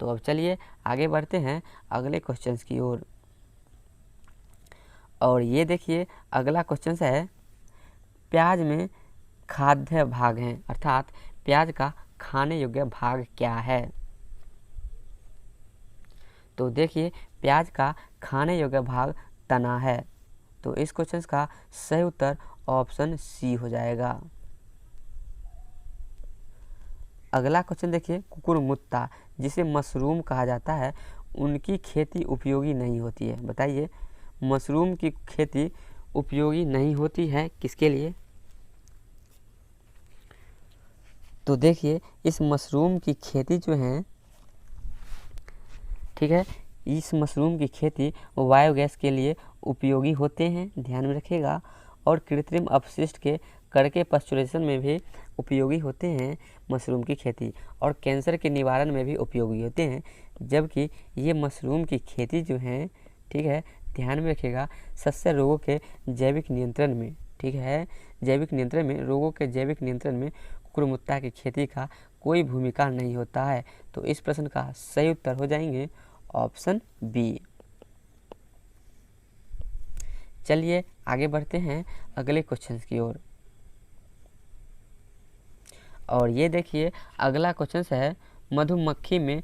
अब चलिए आगे बढ़ते हैं अगले क्वेश्चंस की ओर। और ये देखिए अगला क्वेश्चन है प्याज में खाद्य भाग हैं, अर्थात प्याज का खाने योग्य भाग क्या है। तो देखिए प्याज का खाने योग्य भाग तना है। तो इस क्वेश्चन का सही उत्तर ऑप्शन सी हो जाएगा। अगला क्वेश्चन देखिए कुकुरमुत्ता जिसे मशरूम कहा जाता है उनकी खेती उपयोगी नहीं होती है। बताइए मशरूम की खेती उपयोगी नहीं होती है किसके लिए। तो देखिए इस मशरूम की खेती जो है, ठीक है, इस मशरूम की खेती बायोगैस के लिए उपयोगी होते हैं, ध्यान में रखिएगा। और कृत्रिम अपशिष्ट के करके पास्चुराइजेशन में भी उपयोगी होते हैं मशरूम की खेती, और कैंसर के निवारण में भी उपयोगी होते हैं। जबकि ये मशरूम की खेती जो है, ठीक है, ध्यान में रखिएगा, सस्य रोगों के जैविक नियंत्रण में, ठीक है, जैविक नियंत्रण में, रोगों के जैविक नियंत्रण में कुकुरमुत्ता की खेती का कोई भूमिका नहीं होता है। तो इस प्रश्न का सही उत्तर हो जाएंगे ऑप्शन बी। चलिए आगे बढ़ते हैं अगले क्वेश्चन की ओर। और ये देखिए अगला क्वेश्चन है मधुमक्खी में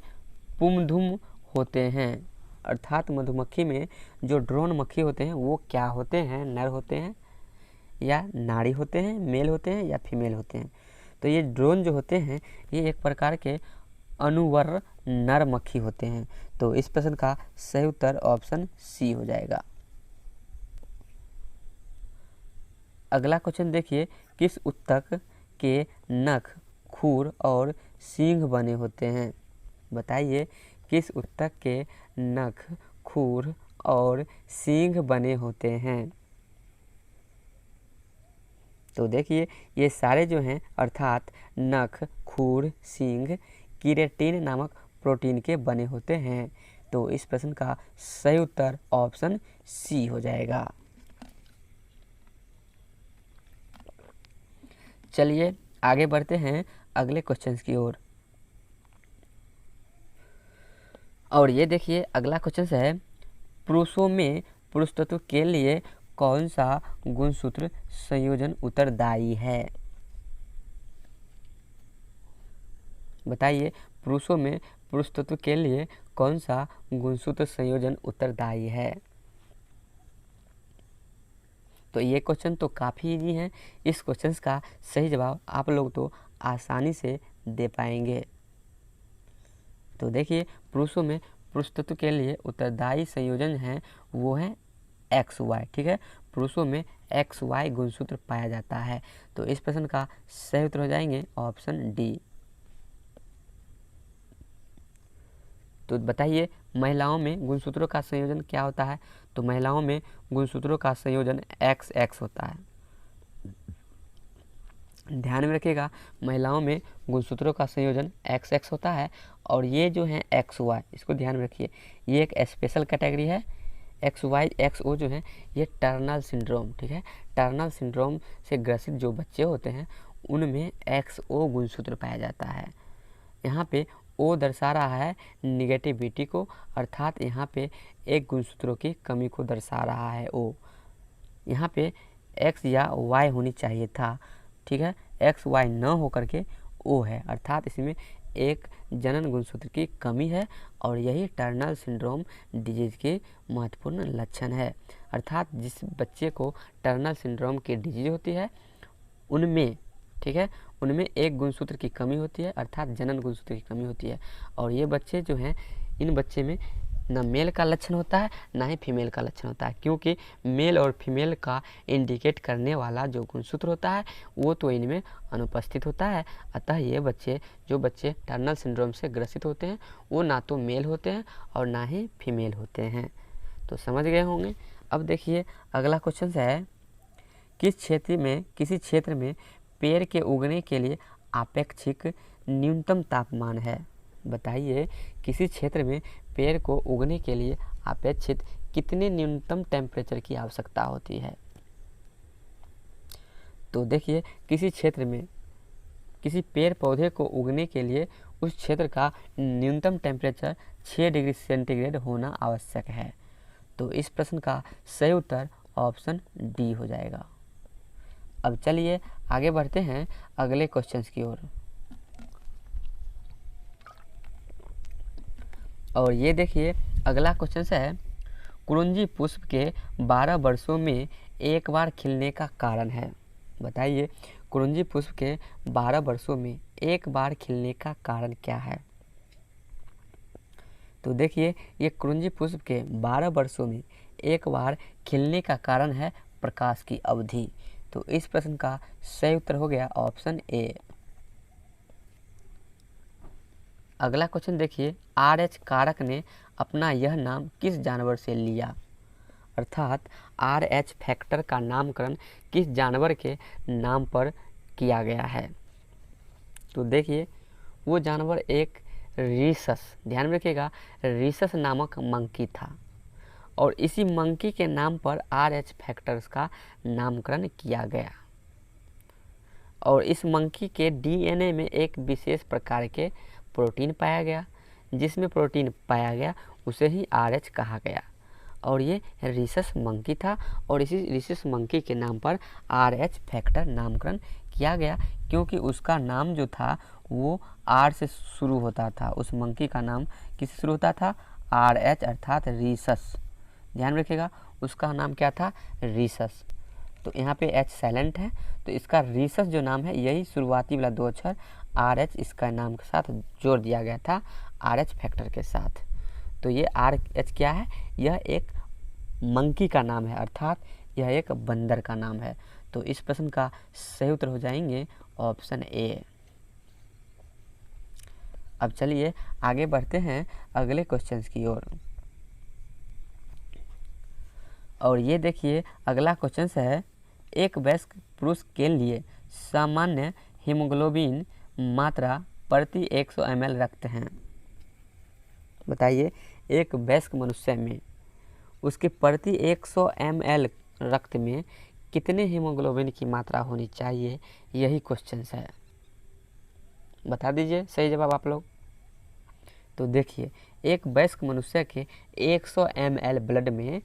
पुमधुम होते हैं, अर्थात मधुमक्खी में जो ड्रोन मक्खी होते हैं वो क्या होते हैं, नर होते हैं या नारी होते हैं, मेल होते हैं या फीमेल होते हैं। तो ये ड्रोन जो होते हैं ये एक प्रकार के अनुवर्र नर मक्खी होते हैं। तो इस प्रश्न का सही उत्तर ऑप्शन सी हो जाएगा। अगला क्वेश्चन देखिए किस उत्तक के नख, खुर और सींग बने होते हैं। बताइए किस उत्तक के नख, खुर और सींग बने होते हैं। तो देखिए ये सारे जो हैं अर्थात नख, खुर, सींग कीरेटिन नामक प्रोटीन के बने होते हैं। तो इस प्रश्न का सही उत्तर ऑप्शन सी हो जाएगा। चलिए आगे बढ़ते हैं अगले क्वेश्चंस की ओर। और ये देखिए अगला क्वेश्चन है पुरुषों में पुरुषत्व के लिए कौन सा गुणसूत्र संयोजन उत्तरदायी है। बताइए पुरुषों में पुरुषत्व के लिए कौन सा गुणसूत्र संयोजन उत्तरदायी है। तो ये क्वेश्चन तो काफ़ी इजी है। इस क्वेश्चन का सही जवाब आप लोग तो आसानी से दे पाएंगे। तो देखिए पुरुषों में पुरुषत्व के लिए उत्तरदायी संयोजन है वो है XY, ठीक है, पुरुषों में XY गुणसूत्र पाया जाता है। तो इस प्रश्न का सही उत्तर हो जाएंगे ऑप्शन डी। तो बताइए महिलाओं में गुणसूत्रों का संयोजन क्या होता है। तो महिलाओं में गुणसूत्रों का संयोजन XX होता है। ध्यान में रखिएगा महिलाओं में गुणसूत्रों का संयोजन XX होता है। और ये जो है XY, इसको ध्यान में रखिए, ये एक स्पेशल कैटेगरी है। XY XO जो है ये टर्नर सिंड्रोम, ठीक है, टर्नर सिंड्रोम से ग्रसित जो बच्चे होते हैं उनमें XO गुणसूत्र पाया जाता है। यहाँ पे O दर्शा रहा है निगेटिविटी को, अर्थात यहाँ पे एक गुणसूत्रों की कमी को दर्शा रहा है O। यहाँ पे X या Y होनी चाहिए था, ठीक है, XY न हो करके ओ है, अर्थात इसमें एक जनन गुणसूत्र की कमी है और यही टर्नर सिंड्रोम डिजीज के महत्वपूर्ण लक्षण है। अर्थात जिस बच्चे को टर्नर सिंड्रोम की डिजीज होती है उनमें, ठीक है, उनमें एक गुणसूत्र की कमी होती है, अर्थात जनन गुणसूत्र की कमी होती है। और ये बच्चे जो हैं, इन बच्चे में ना मेल का लक्षण होता है ना ही फीमेल का लक्षण होता है, क्योंकि मेल और फीमेल का इंडिकेट करने वाला जो गुणसूत्र होता है वो तो इनमें अनुपस्थित होता है। अतः ये बच्चे, जो बच्चे टर्नर सिंड्रोम से ग्रसित होते हैं, वो ना तो मेल होते हैं और ना ही फीमेल होते हैं। तो समझ गए होंगे। अब देखिए अगला क्वेश्चन है, किसी क्षेत्र में पेड़ के उगने के लिए अपेक्षित न्यूनतम तापमान है। बताइए किसी क्षेत्र में पेड़ को उगने के लिए अपेक्षित कितने न्यूनतम टेम्परेचर की आवश्यकता होती है। तो देखिए किसी क्षेत्र में किसी पेड़ पौधे को उगने के लिए उस क्षेत्र का न्यूनतम टेम्परेचर 6 डिग्री सेंटीग्रेड होना आवश्यक है। तो इस प्रश्न का सही उत्तर ऑप्शन डी हो जाएगा। अब चलिए आगे बढ़ते हैं अगले क्वेश्चंस की ओर। और ये देखिए अगला क्वेश्चन है, कुरुंजी पुष्प के 12 वर्षों में एक बार खिलने का कारण है। बताइए कुरुंजी पुष्प के 12 वर्षों में एक बार खिलने का कारण क्या है। तो देखिए ये कुरुंजी पुष्प के 12 वर्षों में एक बार खिलने का कारण है प्रकाश की अवधि। तो इस प्रश्न का सही उत्तर हो गया ऑप्शन ए। अगला क्वेश्चन देखिए, RH कारक ने अपना यह नाम किस जानवर से लिया। अर्थात RH फैक्टर का नामकरण किस जानवर के नाम पर किया गया है। तो देखिए वो जानवर एक रीसस, ध्यान में रखिएगा, रीसस नामक मंकी था और इसी मंकी के नाम पर RH फैक्टर्स का नामकरण किया गया। और इस मंकी के DNA में एक विशेष प्रकार के प्रोटीन पाया गया, जिसमें प्रोटीन पाया गया उसे ही RH कहा गया। और ये रीसस मंकी था और इसी रीसस मंकी के नाम पर RH फैक्टर नामकरण किया गया, क्योंकि उसका नाम जो था वो R से शुरू होता था। उस मंकी का नाम किससे शुरू होता था, RH अर्थात रीसस। ध्यान रखिएगा उसका नाम क्या था, रीसस। तो यहाँ पे H साइलेंट है, तो इसका रीसस जो नाम है यही शुरुआती वाला 2 अक्षर RH इसका नाम के साथ जोड़ दिया गया था RH फैक्टर के साथ। तो ये RH क्या है, यह एक मंकी का नाम है, अर्थात यह एक बंदर का नाम है। तो इस प्रश्न का सही उत्तर हो जाएंगे ऑप्शन ए। अब चलिए आगे बढ़ते हैं अगले क्वेश्चंस की ओर। और ये देखिए अगला क्वेश्चन है, एक वयस्क पुरुष के लिए सामान्य हीमोग्लोबिन मात्रा प्रति 100 ml रक्त है। बताइए एक वयस्क मनुष्य में उसके प्रति 100 ml रक्त में कितने हीमोग्लोबिन की मात्रा होनी चाहिए, यही क्वेश्चन है। बता दीजिए सही जवाब आप लोग। तो देखिए एक वयस्क मनुष्य के 100 ml ब्लड में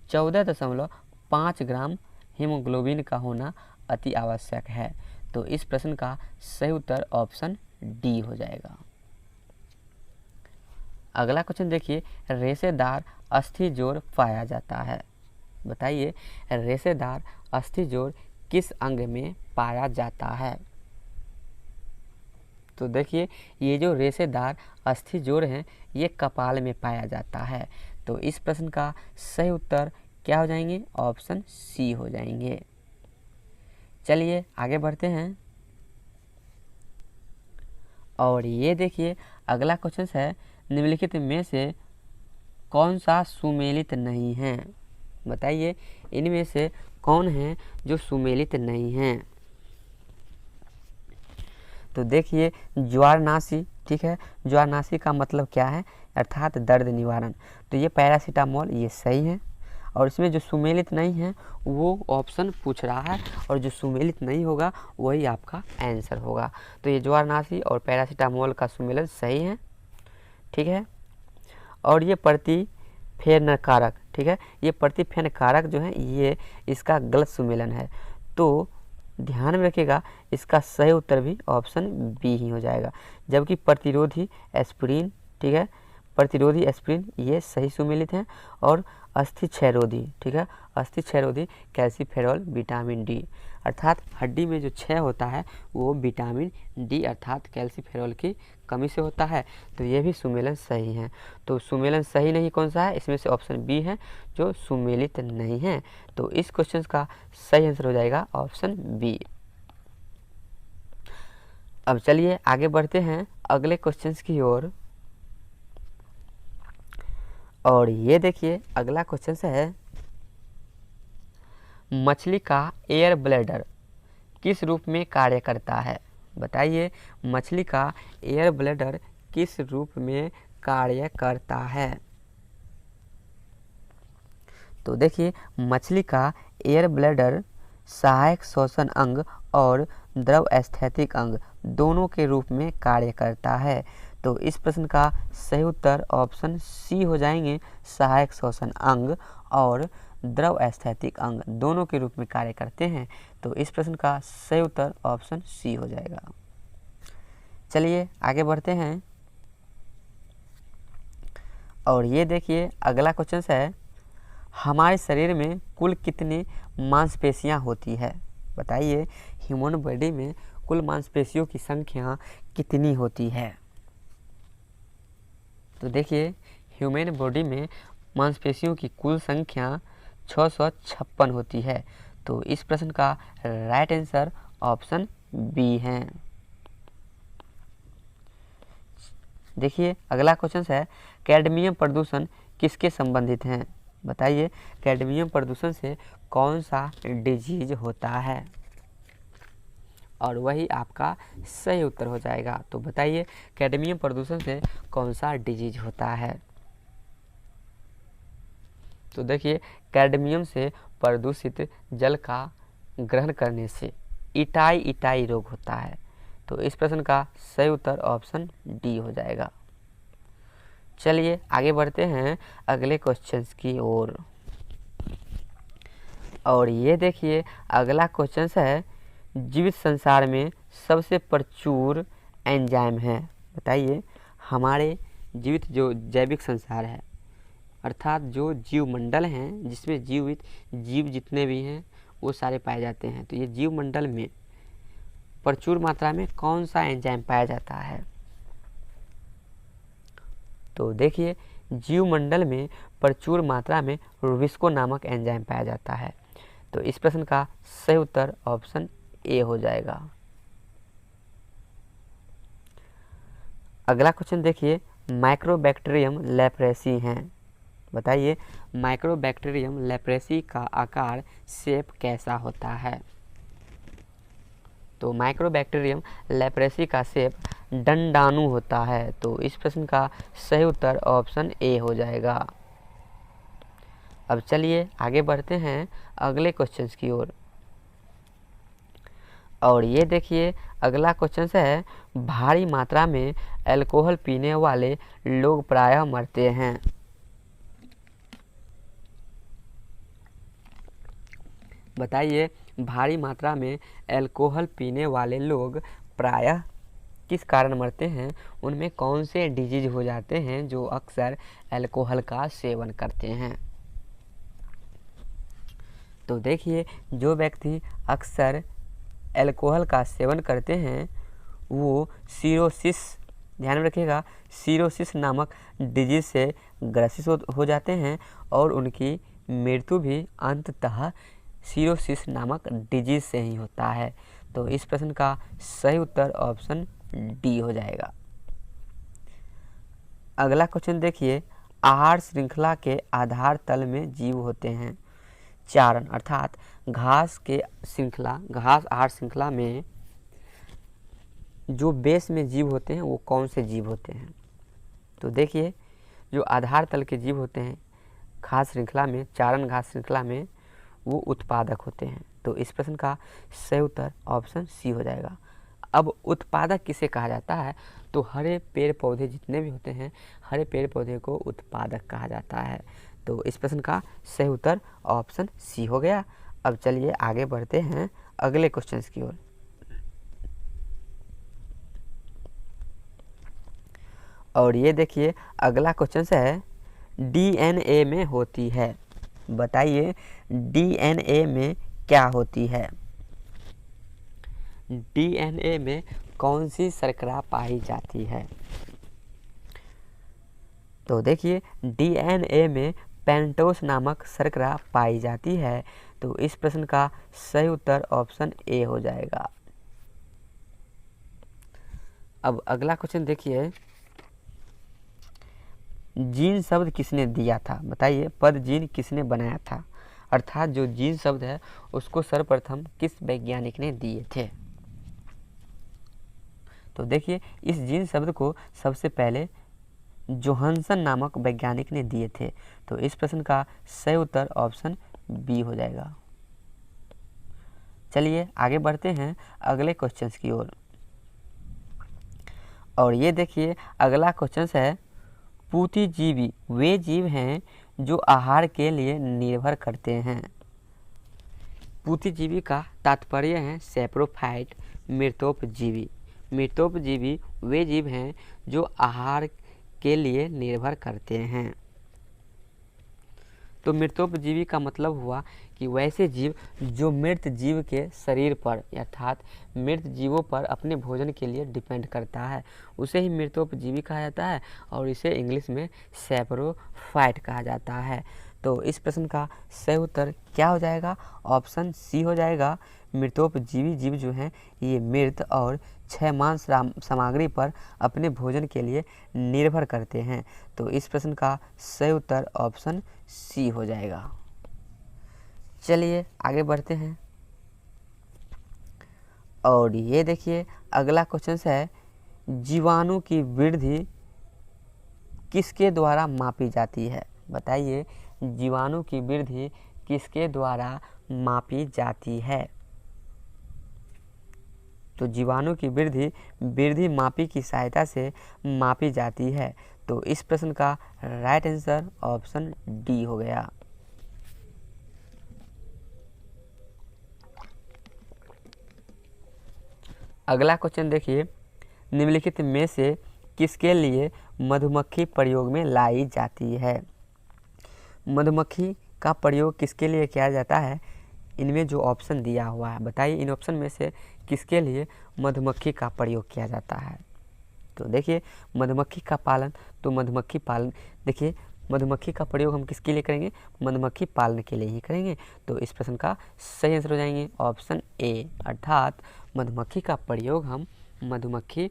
14.5 ग्राम हीमोग्लोबिन का होना अति आवश्यक है। तो इस प्रश्न का सही उत्तर ऑप्शन डी हो जाएगा। अगला क्वेश्चन देखिए, रेशेदार अस्थि जोड़ पाया जाता है। बताइए रेशेदार अस्थि जोड़ किस अंग में पाया जाता है। तो देखिए ये जो रेशेदार अस्थि जोड़ हैं ये कपाल में पाया जाता है। तो इस प्रश्न का सही उत्तर क्या हो जाएंगे, ऑप्शन सी हो जाएंगे। चलिए आगे बढ़ते हैं। और ये देखिए अगला क्वेश्चन है, निम्नलिखित में से कौन सा सुमेलित नहीं है। बताइए इनमें से कौन है जो सुमेलित नहीं है। तो देखिए ज्वारनाशी, ठीक है, ज्वारनाशी का मतलब क्या है, अर्थात दर्द निवारण। तो ये पैरासीटामोल, ये सही है। और इसमें जो सुमेलित नहीं है वो ऑप्शन पूछ रहा है और जो सुमेलित नहीं होगा वही आपका आंसर होगा। तो ये ज्वारनाशी और पैरासीटामोल का सुमेलन सही है, ठीक है। और ये प्रतिफेन कारक, ठीक है, ये प्रतिफेन कारक जो है ये इसका गलत सुमेलन है। तो ध्यान में रखिएगा इसका सही उत्तर भी ऑप्शन बी ही हो जाएगा। जबकि प्रतिरोधी एस्पिरिन, ठीक है, प्रतिरोधी एस्पिरिन ये सही सुमेलित हैं। और अस्थि क्षयरोधी, ठीक है, अस्थि क्षयरोधी कैल्सीफेरॉल विटामिन डी, अर्थात हड्डी में जो क्षय होता है वो विटामिन डी अर्थात कैल्सीफेरॉल की कमी से होता है। तो ये भी सुमेलन सही है। तो सुमेलन सही नहीं कौन सा है, इसमें से ऑप्शन बी है जो सुमेलित नहीं है। तो इस क्वेश्चन का सही आंसर हो जाएगा ऑप्शन बी। अब चलिए आगे बढ़ते हैं अगले क्वेश्चंस की ओर। और ये देखिए अगला क्वेश्चन है, मछली का एयर ब्लैडर किस रूप में कार्य करता है? बताइए मछली का एयर ब्लैडर किस रूप में कार्य करता है? तो देखिए मछली का एयर ब्लैडर सहायक श्वसन अंग और द्रव स्थैतिक अंग दोनों के रूप में कार्य करता है। तो इस प्रश्न का सही उत्तर ऑप्शन सी हो जाएंगे, सहायक श्वसन अंग और द्रव स्थैतिक अंग दोनों के रूप में कार्य करते हैं। तो इस प्रश्न का सही उत्तर ऑप्शन सी हो जाएगा। चलिए आगे बढ़ते हैं। और ये देखिए अगला क्वेश्चन है, हमारे शरीर में कुल कितनी मांसपेशियां होती है? बताइए ह्यूमन बॉडी में कुल मांसपेशियों की संख्या कितनी होती है? तो देखिए ह्यूमन बॉडी में मांसपेशियों की कुल संख्या 656 होती है। तो इस प्रश्न का राइट आंसर ऑप्शन बी है। देखिए अगला क्वेश्चन है, कैडमियम प्रदूषण किसके संबंधित हैं? बताइए कैडमियम प्रदूषण से कौन सा डिजीज होता है? और वही आपका सही उत्तर हो जाएगा। तो बताइए कैडमियम प्रदूषण से कौन सा डिजीज होता है? तो देखिए कैडमियम से प्रदूषित जल का ग्रहण करने से इटाई रोग होता है। तो इस प्रश्न का सही उत्तर ऑप्शन डी हो जाएगा। चलिए आगे बढ़ते हैं अगले क्वेश्चंस की ओर। और ये देखिए अगला क्वेश्चन है, जीवित संसार में सबसे प्रचुर एंजाइम है? बताइए हमारे जीवित जो जैविक संसार है अर्थात जो जीव मंडल हैं जिसमें जीव जितने भी हैं वो सारे पाए जाते हैं। तो ये जीव मंडल में प्रचुर मात्रा में कौन सा एंजाइम पाया जाता है? तो देखिए जीव मंडल में प्रचुर मात्रा में रुबिस्को नामक एंजाइम पाया जाता है। तो इस प्रश्न का सही उत्तर ऑप्शन ए हो जाएगा। अगला क्वेश्चन देखिए, माइक्रोबैक्टीरियम लेप्रेसी हैं। बताइए माइक्रोबैक्टीरियम लेप्रेसी का आकार शेप कैसा होता है? तो माइक्रोबैक्टीरियम लेप्रेसी का शेप दंडाणु होता है। तो इस प्रश्न का सही उत्तर ऑप्शन ए हो जाएगा। अब चलिए आगे बढ़ते हैं अगले क्वेश्चंस की ओर। और ये देखिए अगला क्वेश्चन है, भारी मात्रा में अल्कोहल पीने वाले लोग प्रायः मरते हैं। बताइए भारी मात्रा में अल्कोहल पीने वाले लोग प्रायः किस कारण मरते हैं? उनमें कौन से डिजीज हो जाते हैं जो अक्सर अल्कोहल का सेवन करते हैं? तो देखिए जो व्यक्ति अक्सर अल्कोहल का सेवन करते हैं वो सिरोसिस, ध्यान में रखिएगा, सिरोसिस नामक डिजीज से ग्रसित हो जाते हैं और उनकी मृत्यु भी अंततः सिरोसिस नामक डिजीज से ही होता है। तो इस प्रश्न का सही उत्तर ऑप्शन डी हो जाएगा। अगला क्वेश्चन देखिए, आहार श्रृंखला के आधार तल में जीव होते हैं। चारण अर्थात घास आहार श्रृंखला में जो बेस में जीव होते हैं वो कौन से जीव होते हैं? तो देखिए जो आधार तल के जीव होते हैं घास श्रृंखला में, चारण घास श्रृंखला में, वो उत्पादक होते हैं। तो इस प्रश्न का सही उत्तर ऑप्शन सी हो जाएगा। अब उत्पादक किसे कहा जाता है? तो हरे पेड़ पौधे जितने भी होते हैं हरे पेड़ पौधे को उत्पादक कहा जाता है। तो इस प्रश्न का सही उत्तर ऑप्शन सी हो गया। अब चलिए आगे बढ़ते हैं अगले क्वेश्चन की ओर। और ये देखिए अगला क्वेश्चन है, डीएनए में होती है। बताइए डीएनए में क्या होती है? डीएनए में कौन सी शर्करा पाई जाती है? तो देखिए डीएनए में पेंटोस नामक शर्करा पाई जाती है। तो इस प्रश्न का सही उत्तर ऑप्शन ए हो जाएगा। अब अगला क्वेश्चन देखिए, जीन शब्द किसने दिया था? बताइए पद जीन किसने बनाया था? अर्थात जो जीन शब्द है उसको सर्वप्रथम किस वैज्ञानिक ने दिए थे? तो देखिए इस जीन शब्द को सबसे पहले जोहानसन नामक वैज्ञानिक ने दिए थे। तो इस प्रश्न का सही उत्तर ऑप्शन बी हो जाएगा। चलिए आगे बढ़ते हैं अगले क्वेश्चन की ओर। और ये देखिए अगला क्वेश्चन है, पूतिजीवी वे जीव हैं जो आहार के लिए निर्भर करते हैं। पूतिजीवी का तात्पर्य है सैप्रोफाइट मृतोपजीवी। मृतोपजीवी वे जीव हैं जो आहार के लिए निर्भर करते हैं। तो मृतोपजीवी का मतलब हुआ कि वैसे जीव जो मृत जीव के शरीर पर अर्थात मृत जीवों पर अपने भोजन के लिए डिपेंड करता है, उसे ही मृतोपजीवी कहा जाता है और इसे इंग्लिश में सैप्रोफाइट कहा जाता है। तो इस प्रश्न का सही उत्तर क्या हो जाएगा? ऑप्शन सी हो जाएगा। मृतोपजीवी जीव जो हैं ये मृत और क्षयमान सामग्री पर अपने भोजन के लिए निर्भर करते हैं। तो इस प्रश्न का सही उत्तर ऑप्शन सी हो जाएगा। चलिए आगे बढ़ते हैं। और ये देखिए अगला क्वेश्चन है, जीवाणु की वृद्धि किसके द्वारा मापी जाती है? बताइए जीवाणु की वृद्धि किसके द्वारा मापी जाती है? तो जीवाणु की वृद्धि मापी की सहायता से मापी जाती है। तो इस प्रश्न का राइट आंसर ऑप्शन डी हो गया। अगला क्वेश्चन देखिए, निम्नलिखित में से किसके लिए मधुमक्खी प्रयोग में लाई जाती है? मधुमक्खी का प्रयोग किसके लिए किया जाता है? इनमें जो ऑप्शन दिया हुआ है बताइए इन ऑप्शन में से किसके लिए मधुमक्खी का प्रयोग किया जाता है? तो देखिए मधुमक्खी का पालन, तो मधुमक्खी पालन देखिए मधुमक्खी का प्रयोग हम किसके लिए करेंगे? मधुमक्खी पालन के लिए ही करेंगे। तो इस प्रश्न का सही आंसर हो जाएंगे ऑप्शन ए, अर्थात मधुमक्खी का प्रयोग हम मधुमक्खी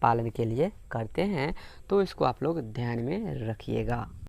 पालन के लिए करते हैं। तो इसको आप लोग ध्यान में रखिएगा।